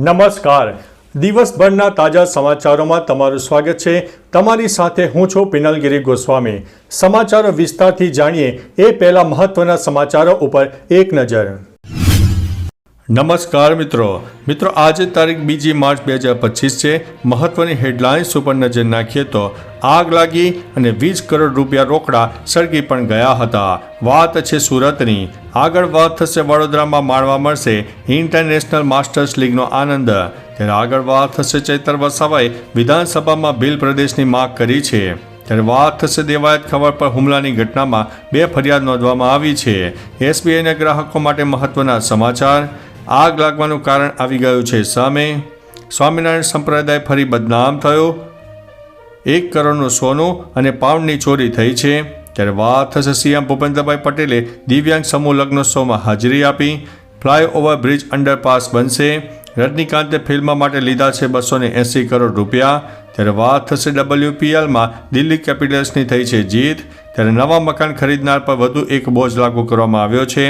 નમસ્કાર. દિવસભરના તાજા સમાચારોમાં તમારું સ્વાગત છે. તમારી સાથે હું છું પિનલગીરી ગોસ્વામી. સમાચારો વિસ્તારથી જાણીએ એ પહેલા મહત્વના સમાચારો ઉપર એક નજર. નમસ્કાર મિત્રો. આજે તારીખ 2 માર્ચ 2025 છે. મહત્વની હેડલાઇન્સ ઉપર નજર નાખીએ તો આગ લાગી અને 20 કરોડ રૂપિયા રોકડા સળગી પણ ગયા હતા. વાત છે સુરતની. આગળ વાત થશે વડોદરામાં માણવા મળશે ઇન્ટરનેશનલ માસ્ટર્સ લીગનો આનંદ. ત્યારે આગળ વાત થશે ચૈતર વસાવાએ વિધાનસભામાં ભીલ પ્રદેશની માંગ કરી છે. ત્યારે વાત થશે દેવાયત ખબર પર હુમલાની ઘટનામાં 2 ફરિયાદ નોંધવામાં આવી છે. એસબીઆઈના ગ્રાહકો માટે મહત્વના સમાચાર. આગ લાગવાનું કારણ આવી ગયું છે સામે. સ્વામિનારાયણ સંપ્રદાય ફરી બદનામ થયો. 1 કરોડનું સોનું અને પાઉન્ડની ચોરી થઈ છે. ત્યારે વાત થશે સીએમ ભૂપેન્દ્રભાઈ પટેલે દિવ્યાંગ સમૂહ લગ્નોત્સવમાં હાજરી આપી. ફ્લાયઓવર બ્રિજ અંડરપાસ બનશે. રજનીકાંતે ફિલ્મ માટે લીધા છે 280 કરોડ રૂપિયા. ત્યારે વાત થશે WPLમાં દિલ્હી કેપિટલ્સની થઈ છે જીત. ત્યારે નવા મકાન ખરીદનાર પર વધુ એક બોજ લાગુ કરવામાં આવ્યો છે.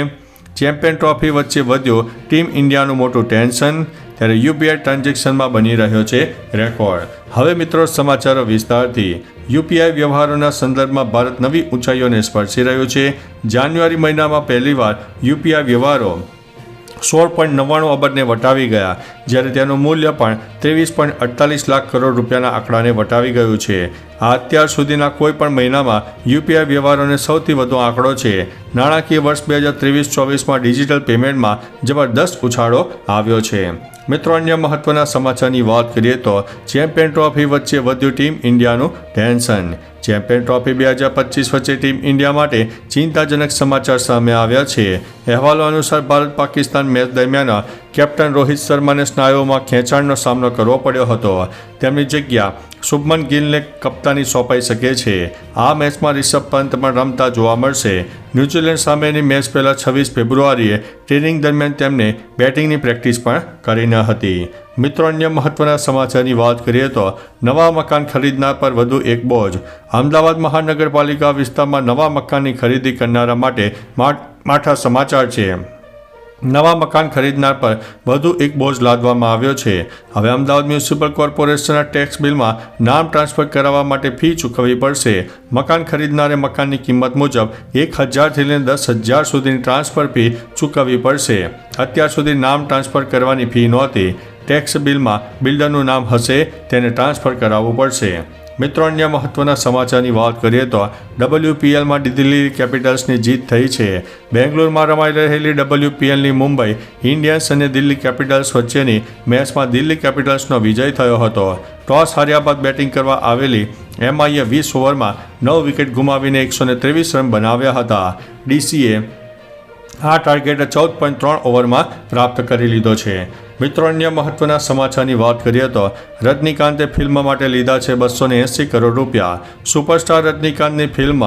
ચેમ્પિયન ટ્રોફી વચ્ચે વધ્યો ટીમ ઇન્ડિયાનું મોટું ટેન્શન. ત્યારે યુપીઆઈ ટ્રાન્ઝેક્શનમાં બની રહ્યો છે રેકોર્ડ. હવે મિત્રો સમાચારો વિસ્તારથી. યુપીઆઈ વ્યવહારોના સંદર્ભમાં ભારત નવી ઊંચાઈઓને સ્પર્શી રહ્યું છે. જાન્યુઆરી મહિનામાં પહેલીવાર યુપીઆઈ વ્યવહારો 16.99 અબજને વટાવી ગયા, જ્યારે તેનું મૂલ્ય પણ 23.48 લાખ કરોડ રૂપિયાના આંકડાને વટાવી ગયું છે. આ અત્યાર સુધીના કોઈ પણ મહિનામાં યુપીઆઈ વ્યવહારોને સૌથી વધુ આંકડો છે. નાણાકીય વર્ષ 2023-24માં ડિજિટલ પેમેન્ટમાં જબરદસ્ત ઉછાળો આવ્યો છે. મિત્રો, અન્ય મહત્વના સમાચારની વાત કરીએ તો ચેમ્પિયન ટ્રોફી વચ્ચે વધ્યું ટીમ ઇન્ડિયાનું ટેન્શન. ચેમ્પિયન ટ્રોફી 2025 વચ્ચે ટીમ ઇન્ડિયા માટે ચિંતાજનક સમાચાર સામે આવ્યા છે. અહેવાલો અનુસાર ભારત પાકિસ્તાન મેચ દરમિયાન કેપ્ટન રોહિત શર્માને સ્નાયુઓમાં ખેંચાણનો સામનો કરવો પડ્યો હતો. તેમની જગ્યા શુભમન ગિલને કપ્તાની સોંપાઈ શકે છે. આ મેચમાં રિષભ પંત પણ રમતા જોવા મળશે. ન્યૂઝીલેન્ડ સામેની મેચ પહેલાં 26 ફેબ્રુઆરીએ ટ્રેનિંગ દરમિયાન તેમને બેટિંગની પ્રેક્ટિસ પણ કરી ન હતી. મિત્રો, અન્ય મહત્વના સમાચારની વાત કરીએ તો નવા મકાન ખરીદનાર પર વધુ એક બોજ. અમદાવાદ મહાનગરપાલિકા વિસ્તારમાં નવા મકાનની ખરીદી કરનારા માટે માઠા સમાચાર છે. નવા મકાન ખરીદનાર પર વધુ એક બોજ લાદવામાં આવ્યો છે. હવે અમદાવાદ મ્યુનિસિપલ કોર્પોરેશનના ટેક્સ બિલમાં નામ ટ્રાન્સફર કરાવવા માટે ફી ચૂકવવી પડશે. મકાન ખરીદનારે મકાનની કિંમત મુજબ 1,000થી લઈને 10,000 સુધીની ટ્રાન્સફર ફી ચૂકવવી પડશે. અત્યાર સુધી નામ ટ્રાન્સફર કરવાની ફી નહોતી. ટેક્સ બિલમાં બિલ્ડરનું નામ હશે તેને ટ્રાન્સફર કરાવવું પડશે. મિત્રો, અન્ય મહત્વના સમાચારની વાત કરીએ તો WPLમાં દિલ્હી કેપિટલ્સની જીત થઈ છે. બેંગ્લોરમાં રમાઈ રહેલી WPLની મુંબઈ ઇન્ડિયન્સ અને દિલ્હી કેપિટલ્સ વચ્ચેની મેચમાં દિલ્હી કેપિટલ્સનો વિજય થયો હતો. ટોસ હાર્યા બાદ બેટિંગ કરવા આવેલી MIએ 20 ઓવરમાં 9 વિકેટ ગુમાવીને 123 રન બનાવ્યા હતા. DCએ આ ટાર્ગેટ 14.3 ઓવરમાં પ્રાપ્ત કરી લીધો છે. મિત્રો, અન્ય મહત્વના સમાચારની વાત કરીએ તો રજનીકાંતે ફિલ્મ માટે લીધા છે 280 કરોડ રૂપિયા. સુપરસ્ટાર રજનીકાંતની ફિલ્મ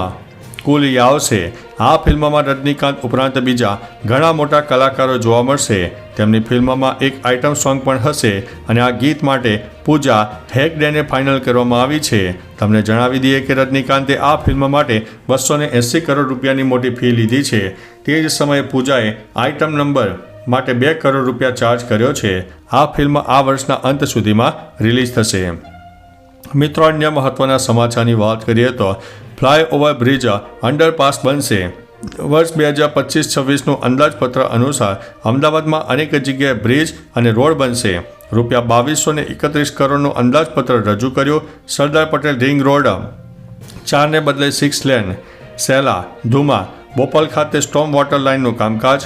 કુલી આવશે. આ ફિલ્મમાં રજનીકાંત ઉપરાંત બીજા ઘણા મોટા કલાકારો જોવા મળશે. તેમની ફિલ્મમાં એક આઇટમ સોંગ પણ હશે અને આ ગીત માટે પૂજા હેગડેને ફાઇનલ કરવામાં આવી છે. તમને જણાવી દઈએ કે રજનીકાંતે આ ફિલ્મ માટે 280 કરોડ રૂપિયાની મોટી ફી લીધી છે. તે જ સમયે પૂજાએ આઇટમ નંબર માટે 2 કરોડ રૂપિયા ચાર્જ કર્યો છે. આ ફિલ્મ આ વર્ષના અંત સુધીમાં રિલીઝ થશે. મિત્રો, અન્ય મહત્વના સમાચારની વાત કરીએ તો ફ્લાયઓવર બ્રિજ અંડરપાસ બનશે. વર્ષ 2025-26નું અંદાજપત્ર અનુસાર અમદાવાદમાં અનેક જગ્યાએ બ્રિજ અને રોડ બનશે. રૂપિયા 2231 કરોડનું અંદાજપત્ર રજૂ કર્યું. સરદાર પટેલ રિંગ રોડ 4 ને બદલે 6 લેન. સેલા, ધુમા, બોપલ ખાતે સ્ટોમ વોટર લાઇનનું કામકાજ.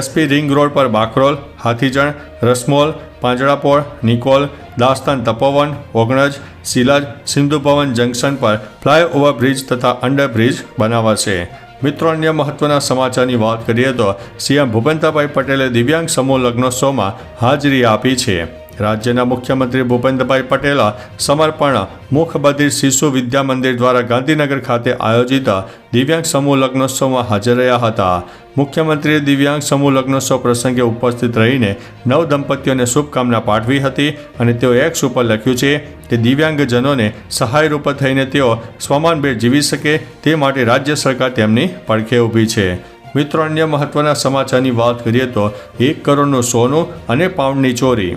SP રિંગ રોડ પર બાકરોલ, હાથીજણ, રસમોલ, પાંજરાપોળ, નિકોલ, દાસ્તાન, તપોવન, ઓગણજ, સિલાજ, સિંધુ ભવન જંકશન પર ફ્લાયઓવર બ્રિજ તથા અંડરબ્રિજ બનાવાશે. મિત્રો, અન્ય મહત્વના સમાચારની વાત કરીએ તો સીએમ ભૂપેન્દ્રભાઈ પટેલે દિવ્યાંગ સમૂહ લગ્નોત્સવમાં હાજરી આપી છે. રાજ્યના મુખ્યમંત્રી ભૂપેન્દ્રભાઈ પટેલ સમર્પણ મુખ બધિર શિશુ વિદ્યા મંદિર દ્વારા ગાંધીનગર ખાતે આયોજિત દિવ્યાંગ સમૂહ લગ્નોત્સવમાં હાજર રહ્યા હતા. મુખ્યમંત્રીએ દિવ્યાંગ સમૂહ લગ્નોત્સવ પ્રસંગે ઉપસ્થિત રહીને નવ દંપતીઓને શુભકામના પાઠવી હતી અને તેઓ એક્સ ઉપર લખ્યું છે કે દિવ્યાંગજનોને સહાયરૂપ થઈને તેઓ સ્વમાનભેર જીવી શકે તે માટે રાજ્ય સરકાર તેમની પડખે ઊભી છે. મિત્રો, અન્ય મહત્વના સમાચારની વાત કરીએ તો 1 કરોડનું સોનું અને પાઉન્ડની ચોરી.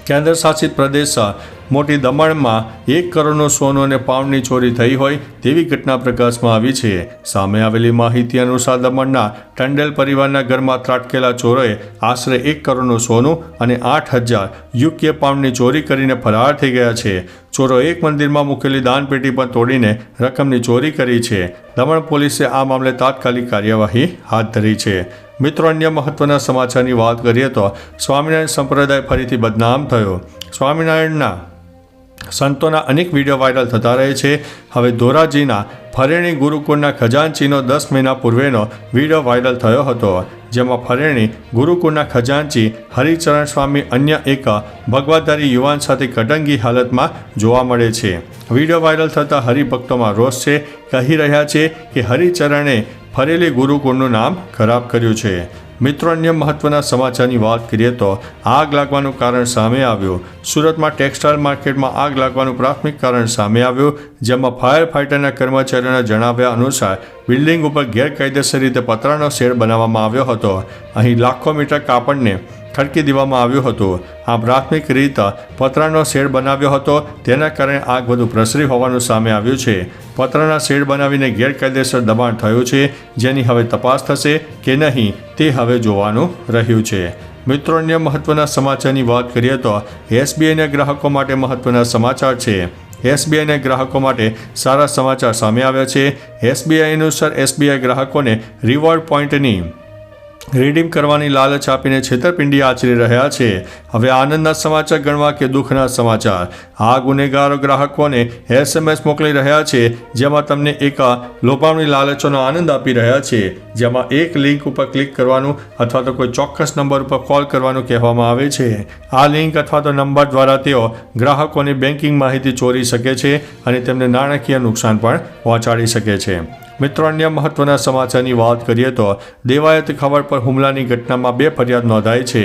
કેન્દ્ર શાસિત પ્રદેશ મોટી દમણમાં 1 કરોડનું સોનું અને પાઉન્ડની ચોરી થઈ હોય તેવી ઘટના પ્રકાશમાં આવી છે. સામે આવેલી માહિતી અનુસાર દમણના ટંડેલ પરિવારના ઘરમાં ત્રાટકેલા ચોરોએ આશરે 1 કરોડનું સોનું અને 8,000 UK પાઉન્ડની ચોરી કરીને ફરાર થઈ ગયા છે. ચોરો એક મંદિરમાં મૂકેલી દાનપેટી પણ તોડીને રકમની ચોરી કરી છે. દમણ પોલીસે આ મામલે તાત્કાલિક કાર્યવાહી હાથ ધરી છે. મિત્રો, અન્ય મહત્વના સમાચારની વાત કરીએ તો સ્વામિનારાયણ સંપ્રદાય ફરીથી બદનામ થયો. સ્વામિનારાયણના સંતોના અનેક વિડીયો વાયરલ થતા રહે છે. હવે ધોરાજીના ફરેણી ગુરુકુળના ખજાનચીનો 10 મહિના પૂર્વેનો વિડીયો વાયરલ થયો હતો, જેમાં ફરેણી ગુરુકુળના ખજાનચી હરિચરણ સ્વામી અન્ય એક ભગવાધારી યુવાન સાથે કટંગી હાલતમાં જોવા મળે છે. વિડીયો વાયરલ થતાં હરિભક્તોમાં રોષ છે. કહી રહ્યા છે કે હરિચરણે ફરેલી ગુરુકુળનું નામ ખરાબ કર્યું છે. મિત્રો, અન્ય મહત્વના સમાચારની વાત કરીએ તો આગ લાગવાનું કારણ સામે આવ્યું. સુરતમાં ટેક્સટાઇલ માર્કેટમાં આગ લાગવાનું પ્રાથમિક કારણ સામે આવ્યું, જેમાં ફાયર ફાઇટરના કર્મચારીઓના જણાવ્યા અનુસાર બિલ્ડિંગ ઉપર ગેરકાયદેસર રીતે પતરાનો શેડ બનાવવામાં આવ્યો હતો. અહીં લાખો મીટર કાપડને ખડકી દેવામાં આવ્યું હતું. આ પ્રાથમિક રીતે પતરાનો શેડ બનાવ્યો હતો, તેના કારણે આગ વધુ પ્રસરી હોવાનું સામે આવ્યું છે. પતરાના શેડ બનાવીને ગેરકાયદેસર દબાણ થયું છે, જેની હવે તપાસ થશે કે નહીં તે હવે જોવાનું રહ્યું છે. મિત્રો, અન્ય મહત્વના સમાચારની વાત કરીએ તો SBIના ગ્રાહકો માટે મહત્વના સમાચાર છે. SBIના ગ્રાહકો માટે સારા સમાચાર સામે આવ્યા છે. SBI અનુસાર SBI ગ્રાહકોને રિવોર્ડ પોઈન્ટની રીડીમ કરવાની લાલચ આપીને છેતરપિંડી આચરી રહ્યા છે. હવે આનંદના સમાચાર ગણવા કે દુઃખના સમાચાર? આ ગુનેગારો ગ્રાહકોને SMS મોકલી રહ્યા છે, જેમાં તમને એક લોભામણી લાલચોનો આનંદ આપી રહ્યા છે, જેમાં એક લિંક ઉપર ક્લિક કરવાનું અથવા તો કોઈ ચોક્કસ નંબર ઉપર કોલ કરવાનું કહેવામાં આવે છે. આ લિંક અથવા તો નંબર દ્વારા તેઓ ગ્રાહકોની બેન્કિંગ માહિતી ચોરી શકે છે અને તેમને નાણાકીય નુકસાન પણ પહોંચાડી શકે છે. મિત્રો, અન્ય મહત્વના સમાચારની વાત કરીએ તો દેવાયત ખબર પર હુમલાની ઘટનામાં 2 ફરિયાદ નોંધાઈ છે.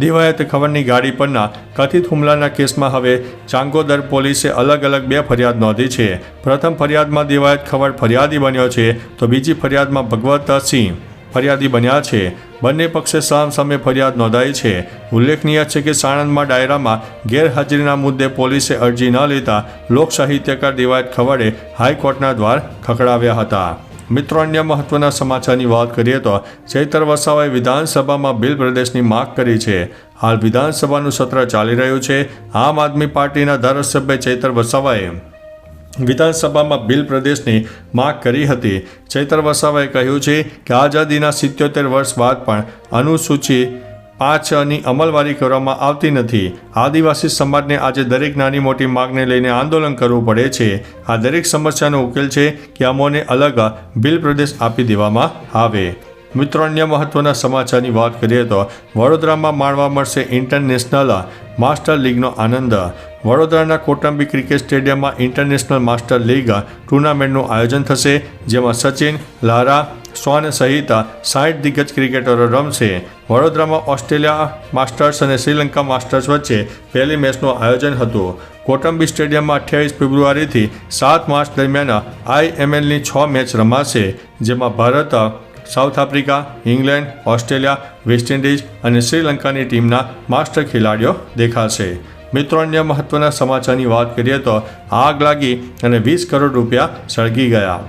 દેવાયત ખબરની ગાડી પરના કથિત હુમલાના કેસમાં હવે ચાંગોદર પોલીસે અલગ અલગ 2 ફરિયાદ નોંધી છે. પ્રથમ ફરિયાદમાં દેવાયત ખબર ફરિયાદી બન્યો છે, તો બીજી ફરિયાદમાં ભગવતસિંહ ફરિયાદી બન્યા છે. બંને પક્ષે સામસામે ફરિયાદ નોંધાઈ છે. ઉલ્લેખનીય છે કે સાણંદમાં ડાયરામાં ગેરહાજરીના મુદ્દે પોલીસે અરજી ન લેતા લોક સાહિત્યકાર દેવાયત ખવડે હાઈકોર્ટના દ્વાર ખખડાવ્યા હતા. મિત્રો, અન્ય મહત્વના સમાચારની વાત કરીએ તો ચૈતર વસાવાએ વિધાનસભામાં બિલ પ્રદેશની માગ કરી છે. હાલ વિધાનસભાનું સત્ર ચાલી રહ્યું છે. આમ આદમી પાર્ટીના ધારાસભ્ય ચૈતર વસાવાએ વિધાનસભામાં બિલ પ્રદેશની માગ કરી હતી. ચૈતર વસાવાએ કહ્યું છે કે આઝાદીના 77 વર્ષ બાદ પણ અનુસૂચિ 5ની અમલવારી કરવામાં આવતી નથી. આદિવાસી સમાજને આજે દરેક નાની મોટી માગને લઈને આંદોલન કરવું પડે છે. આ દરેક સમસ્યાનો ઉકેલ છે કે અમોને અલગ બિલ પ્રદેશ આપી દેવામાં આવે. મિત્રો, અન્ય મહત્વના સમાચારની વાત કરીએ તો વડોદરામાં માણવા મળશે ઇન્ટરનેશનલ માસ્ટર લીગનો આનંદ. વડોદરાના કોટંબી ક્રિકેટ સ્ટેડિયમમાં ઇન્ટરનેશનલ માસ્ટર લીગ ટુર્નામેન્ટનું આયોજન થશે, જેમાં સચિન, લારા, સ્વાન સહિત 60 દિગ્ગજ ક્રિકેટરો રમશે. વડોદરામાં ઓસ્ટ્રેલિયા માસ્ટર્સ અને શ્રીલંકા માસ્ટર્સ વચ્ચે પહેલી મેચનું આયોજન હતું. કોટંબી સ્ટેડિયમમાં 28 ફેબ્રુઆરીથી 7 માર્ચ દરમિયાન IMLની 6 મેચ રમાશે, જેમાં Bharat, south Africa, England, Australia, West Indies અને શ્રીલંકાની ટીમના માસ્ટર ખેલાડીઓ દેખાશે. મિત્રો, અન્ય મહત્વના સમાચારની વાત કરીએ તો આગ લાગી અને 20 કરોડ રૂપિયા સળગી ગયા.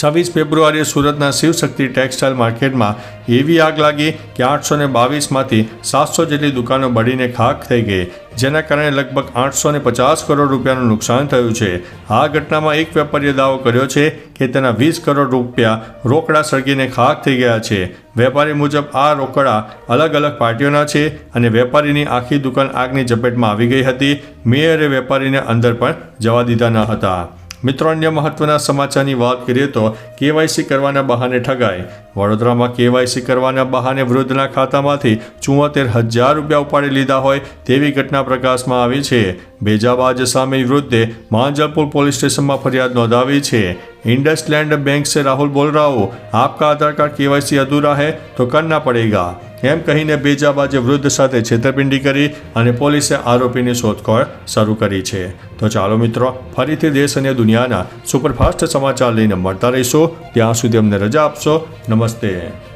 26 ફેબ્રુઆરીએ સુરતના શિવશક્તિ ટેક્સટાઇલ માર્કેટમાં એવી આગ લાગી કે 822માંથી 700 જેટલી દુકાનો બળીને ખાખ થઈ ગઈ, જેના કારણે લગભગ 850 કરોડ રૂપિયાનું નુકસાન થયું છે. આ ઘટનામાં એક વેપારીએ દાવો કર્યો છે કે તેના 20 કરોડ રૂપિયા રોકડા સળગીને ખાખ થઈ ગયા છે. વેપારી મુજબ આ રોકડા અલગ અલગ પાર્ટીઓના છે અને વેપારીની આખી દુકાન આગની ઝપેટમાં આવી ગઈ હતી. મેયરે વેપારીને અંદર પણ જવા દીધા ન હતા. મિત્રો, અન્ય મહત્વના સમાચારની વાત કરીએ તો KYC કરવાના બહાને ઠગાઈ. વડોદરામાં KYC કરવાના બહાને વૃદ્ધના ખાતામાંથી 74,000 રૂપિયા ઉપાડી લીધા હોય તેવી ઘટના પ્રકાશમાં આવી છે. બેજાબાજ સામે વૃદ્ધે માંજલપુર પોલીસ સ્ટેશનમાં ફરિયાદ નોંધાવી છે. इंडसलैंड बैंक से राहुल बोल रहा हूँ, आपका आधार कार्ड KYC अधूरा है तो करना पड़ेगा. એમ કહીને બેજાબાજે વૃદ્ધ સાથે છેતરપિંડી કરી અને પોલીસે આરોપીની શોધખોળ શરૂ કરી છે. તો ચાલો મિત્રો, ફરીથી દેશ અને દુનિયાના સુપરફાસ્ટ સમાચાર લઈને મળતા રહીશું. ત્યાં સુધી અમને રજા આપશો. નમસ્તે.